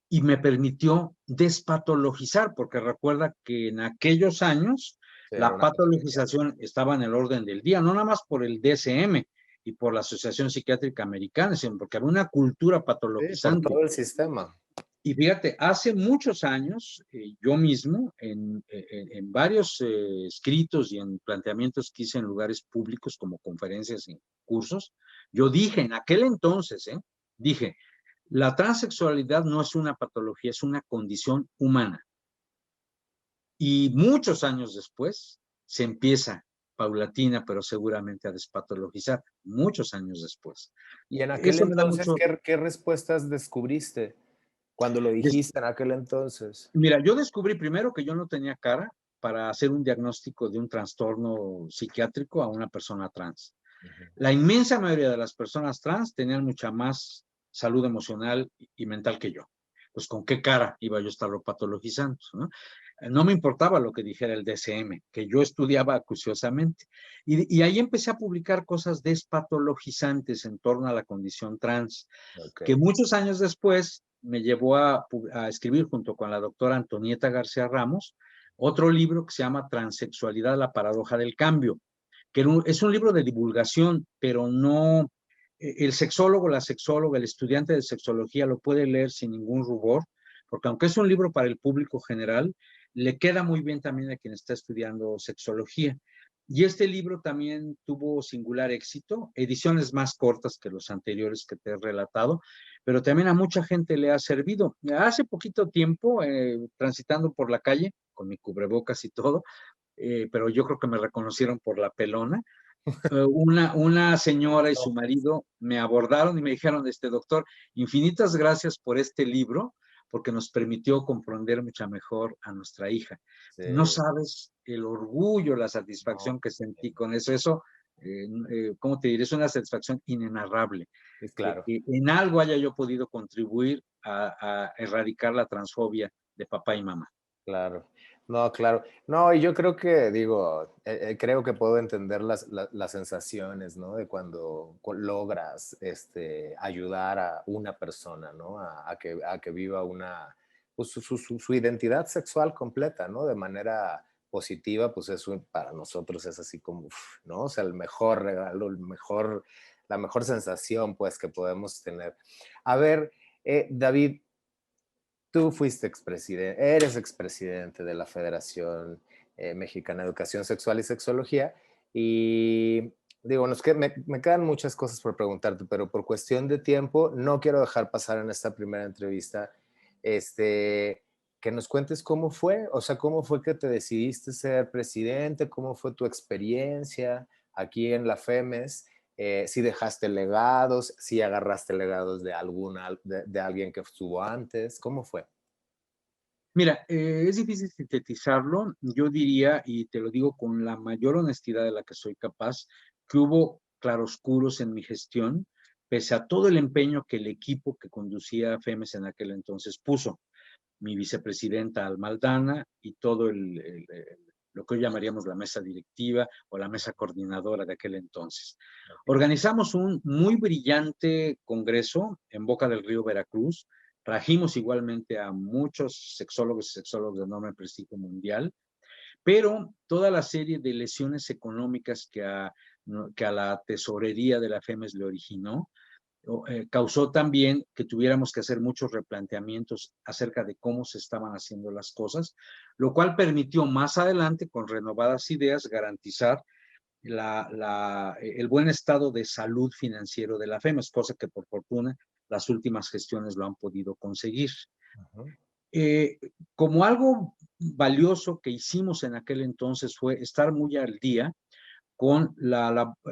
Y me permitió despatologizar, porque recuerda que en aquellos años Sí, era la una patología. patologización estaba en el orden del día, no nada más por el DSM y por la Asociación Psiquiátrica Americana, sino porque había una cultura Sí, por patologizante. todo el sistema. Y fíjate, hace muchos años, yo mismo, en varios escritos y en planteamientos que hice en lugares públicos como conferencias y cursos, yo dije en aquel entonces, dije, la transexualidad no es una patología, es una condición humana. Y muchos años después se empieza paulatina, pero seguramente a despatologizar, muchos años después. Y en aquel Eso me da entonces, mucho. ¿qué respuestas descubriste cuando lo dijiste en aquel entonces? Mira, yo descubrí primero que yo no tenía cara para hacer un diagnóstico de un trastorno psiquiátrico a una persona trans. Ujú. La inmensa mayoría de las personas trans tenían mucha más salud emocional y mental que yo. Pues con qué cara iba yo a estarlo patologizando, ¿no? No me importaba lo que dijera el DSM, que yo estudiaba acuciosamente. Y ahí empecé a publicar cosas despatologizantes en torno a la condición trans, Ok, que muchos años después me llevó a escribir junto con la doctora Antonieta García Ramos otro libro que se llama Transexualidad, la paradoja del cambio, que es un libro de divulgación, pero no, el sexólogo, la sexóloga, el estudiante de sexología lo puede leer sin ningún rubor, porque aunque es un libro para el público general, le queda muy bien también a quien está estudiando sexología. Y este libro también tuvo singular éxito, ediciones más cortas que los anteriores que te he relatado, pero también a mucha gente le ha servido. Hace poquito tiempo, transitando por la calle, con mi cubrebocas y todo, pero yo creo que me reconocieron por la pelona. Una señora y su no, marido me abordaron y me dijeron, doctor, infinitas gracias por este libro, porque nos permitió comprender mucho mejor a nuestra hija. sí, No sabes el orgullo, la no, satisfacción que sentí con eso. Eso, ¿cómo te diré? Es una satisfacción inenarrable, sí, de claro. que en algo haya yo podido contribuir a erradicar la transfobia de papá y mamá. Claro, no, claro. No, y yo creo que, digo, creo que puedo entender las sensaciones, ¿no? De cuando logras ayudar a una persona, ¿no? A que viva pues, su identidad sexual completa, ¿no? De manera positiva, pues eso para nosotros es así como, uf, ¿no? O sea, el mejor regalo, la mejor sensación, pues, que podemos tener. A ver, David, tú fuiste expresidente, eres expresidente de la Federación Mexicana de Educación Sexual y Sexología y digo, me quedan muchas cosas por preguntarte, pero por cuestión de tiempo no quiero dejar pasar en esta primera entrevista que nos cuentes cómo fue, o sea, cómo fue que te decidiste ser presidente, cómo fue tu experiencia aquí en la FEMES, si dejaste legados, si agarraste legados de alguien que estuvo antes, ¿cómo fue? Mira, es difícil sintetizarlo. Yo diría, y te lo digo con la mayor honestidad de la que soy capaz, que hubo claroscuros en mi gestión, pese a todo el empeño que el equipo que conducía a FEMES en aquel entonces puso. Mi vicepresidenta Almaldana y todo lo que hoy llamaríamos la mesa directiva o la mesa coordinadora de aquel entonces. Ok. Organizamos un muy brillante congreso en Boca del Río, Veracruz. Trajimos igualmente a muchos sexólogos y sexólogos de enorme prestigio mundial, pero toda la serie de lesiones económicas que a la tesorería de la FEMES le originó, causó también que tuviéramos que hacer muchos replanteamientos acerca de cómo se estaban haciendo las cosas, lo cual permitió más adelante, con renovadas ideas, garantizar el buen estado de salud financiero de la FEMES, cosa que por fortuna las últimas gestiones lo han podido conseguir. Ujú. Eh, Como algo valioso que hicimos en aquel entonces fue estar muy al día con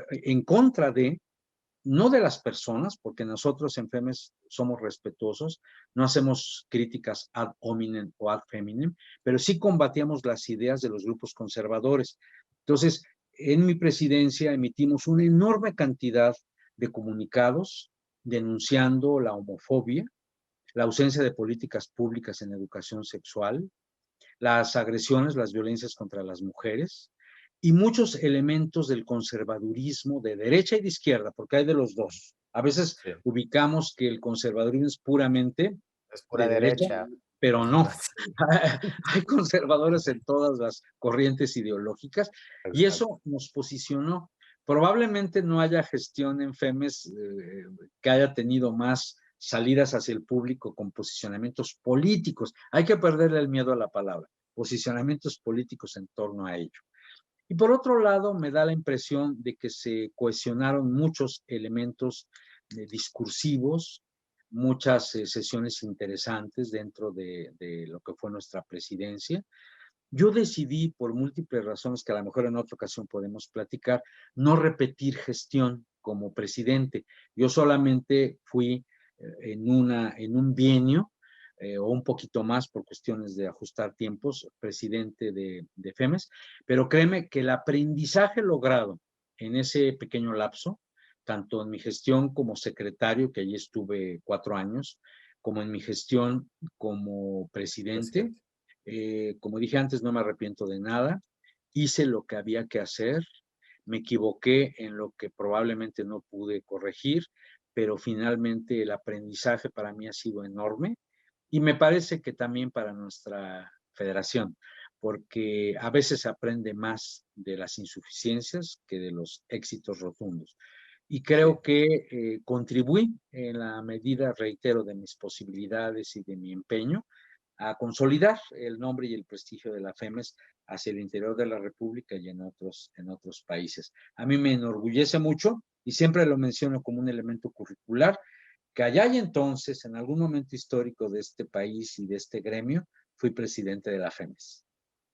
en contra de, no de las personas, porque nosotros en FEMES somos respetuosos, no hacemos críticas ad hominem o ad feminem, pero sí combatíamos las ideas de los grupos conservadores. Entonces, en mi presidencia emitimos una enorme cantidad de comunicados denunciando la homofobia, la ausencia de políticas públicas en educación sexual, las agresiones, las violencias contra las mujeres, y muchos elementos del conservadurismo de derecha y de izquierda, porque hay de los dos. A veces Sí, ubicamos que el conservadurismo es puramente es pura de derecha, derecha. pero no. Sí, Hay conservadores en todas las corrientes ideológicas y exacto. eso nos posicionó. Probablemente no haya gestión en FEMES que haya tenido más salidas hacia el público con posicionamientos políticos. Hay que perderle el miedo a la palabra, posicionamientos políticos en torno a ello. Y por otro lado, me da la impresión de que se cohesionaron muchos elementos discursivos, muchas sesiones interesantes dentro de lo que fue nuestra presidencia. Yo decidí, por múltiples razones que a lo mejor en otra ocasión podemos platicar, no repetir gestión como presidente. Yo solamente fui en un bienio o un poquito más por cuestiones de ajustar tiempos, presidente de FEMES, pero créeme que el aprendizaje logrado en ese pequeño lapso, tanto en mi gestión como secretario, que allí estuve 4 años, como en mi gestión como presidente, Presidente. como dije antes, no me arrepiento de nada. Hice lo que había que hacer. Me equivoqué en lo que probablemente no pude corregir, pero finalmente el aprendizaje para mí ha sido enorme y me parece que también para nuestra federación, porque a veces se aprende más de las insuficiencias que de los éxitos rotundos. Y Sí. creo que contribuí en la medida, reitero, de mis posibilidades y de mi empeño a consolidar el nombre y el prestigio de la FEMES hacia el interior de la República y en otros países. A mí me enorgullece mucho y siempre lo menciono como un elemento curricular, que allá y entonces, en algún momento histórico de este país y de este gremio, fui presidente de la FEMES.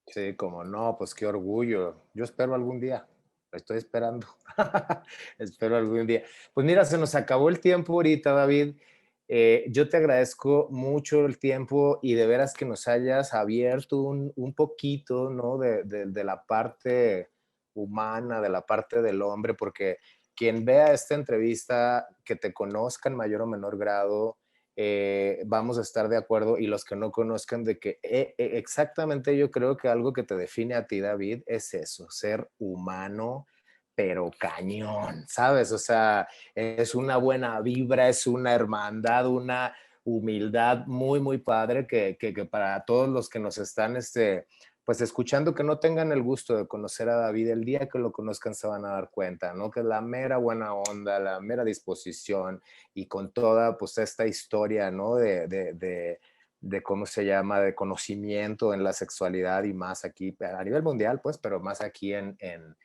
Sí, como no, pues qué orgullo. Yo espero algún día. Lo estoy esperando. Espero algún día. Pues mira, se nos acabó el tiempo ahorita, David. Yo te agradezco mucho el tiempo y de veras que nos hayas abierto un poquito, ¿no? De la parte humana, de la parte del hombre, porque quien vea esta entrevista, que te conozca en mayor o menor grado, vamos a estar de acuerdo y los que no conozcan de que exactamente yo creo que algo que te define a ti, David, es eso, ser humano, pero cañón, ¿sabes? O sea, es una buena vibra, es una hermandad, una humildad muy, muy padre que para todos los que nos están, pues escuchando que no tengan el gusto de conocer a David, el día que lo conozcan se van a dar cuenta, ¿no? Que es la mera buena onda, la mera disposición, y con toda pues esta historia, ¿no? De cómo se llama, de conocimiento en la sexualidad y más aquí a nivel mundial, pues, pero más aquí en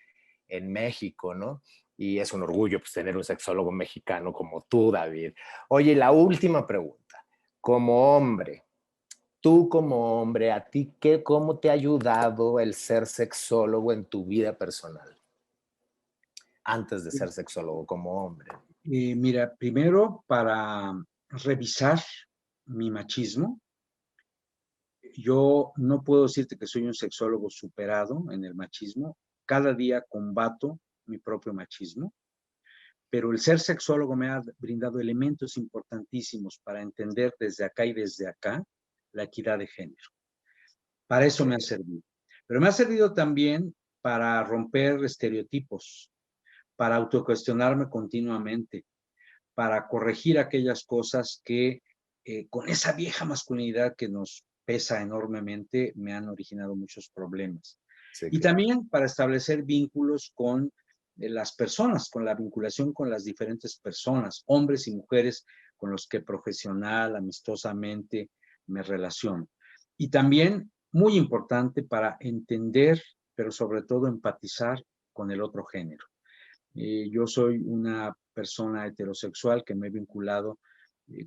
México, ¿no? Y es un orgullo pues tener un sexólogo mexicano como tú, David. Oye, la última pregunta. Como hombre, tú como hombre, ¿a ti cómo te ha ayudado el ser sexólogo en tu vida personal? Antes de ser sexólogo como hombre. Mira, primero para revisar mi machismo, yo no puedo decirte que soy un sexólogo superado en el machismo. Cada día combato mi propio machismo, pero el ser sexólogo me ha brindado elementos importantísimos para entender desde acá y desde acá la equidad de género. Para eso me ha Sí, servido. Pero me ha servido también para romper estereotipos, para autocuestionarme continuamente, para corregir aquellas cosas que con esa vieja masculinidad que nos pesa enormemente me han originado muchos problemas. sí, Y claro. también para establecer vínculos con las personas, con la vinculación con las diferentes personas, hombres y mujeres con los que profesional, amistosamente me relaciono. Y también, muy importante, para entender, pero sobre todo empatizar con el otro género. Yo soy una persona heterosexual que me he vinculado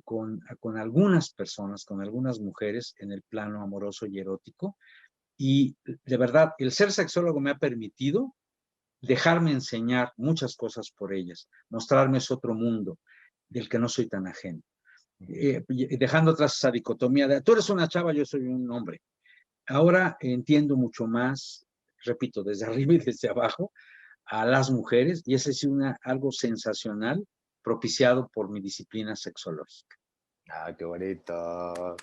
con algunas personas, con algunas mujeres en el plano amoroso y erótico. Y de verdad, el ser sexólogo me ha permitido dejarme enseñar muchas cosas por ellas, mostrarme ese otro mundo del que no soy tan ajeno. Dejando atrás esa dicotomía de tú eres una chava, yo soy un hombre. Ahora entiendo mucho más, repito, desde arriba y desde abajo, a las mujeres, y ese es algo sensacional propiciado por mi disciplina sexológica. Ah, qué bonito.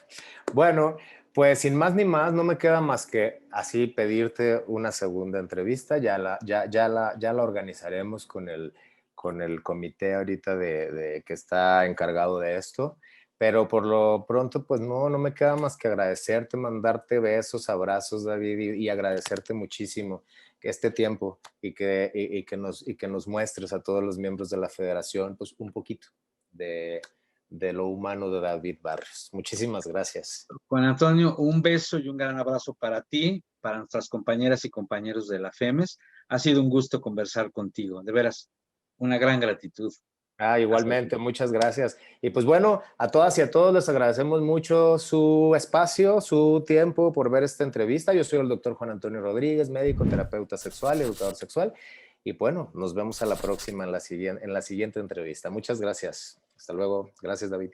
Bueno, Pues sin más ni más, no me queda más que así pedirte una segunda entrevista. Ya la organizaremos con el comité ahorita que está encargado de esto. Pero por lo pronto, pues no me queda más que agradecerte, mandarte besos, abrazos, David, y agradecerte muchísimo este tiempo y que nos muestres a todos los miembros de la federación, pues un poquito de, de lo humano de David Barrios. Muchísimas gracias. Juan Antonio, un beso y un gran abrazo para ti, para nuestras compañeras y compañeros de la FEMES. Ha sido un gusto conversar contigo. De veras, una gran gratitud. Hasta Igualmente, luego. muchas gracias. Y pues bueno, a todas y a todos les agradecemos mucho su espacio, su tiempo por ver esta entrevista. Yo soy el doctor Juan Antonio Rodríguez, médico, terapeuta sexual, educador sexual. Y bueno, nos vemos a la próxima en la siguiente entrevista. Muchas gracias. Hasta luego. Gracias, David.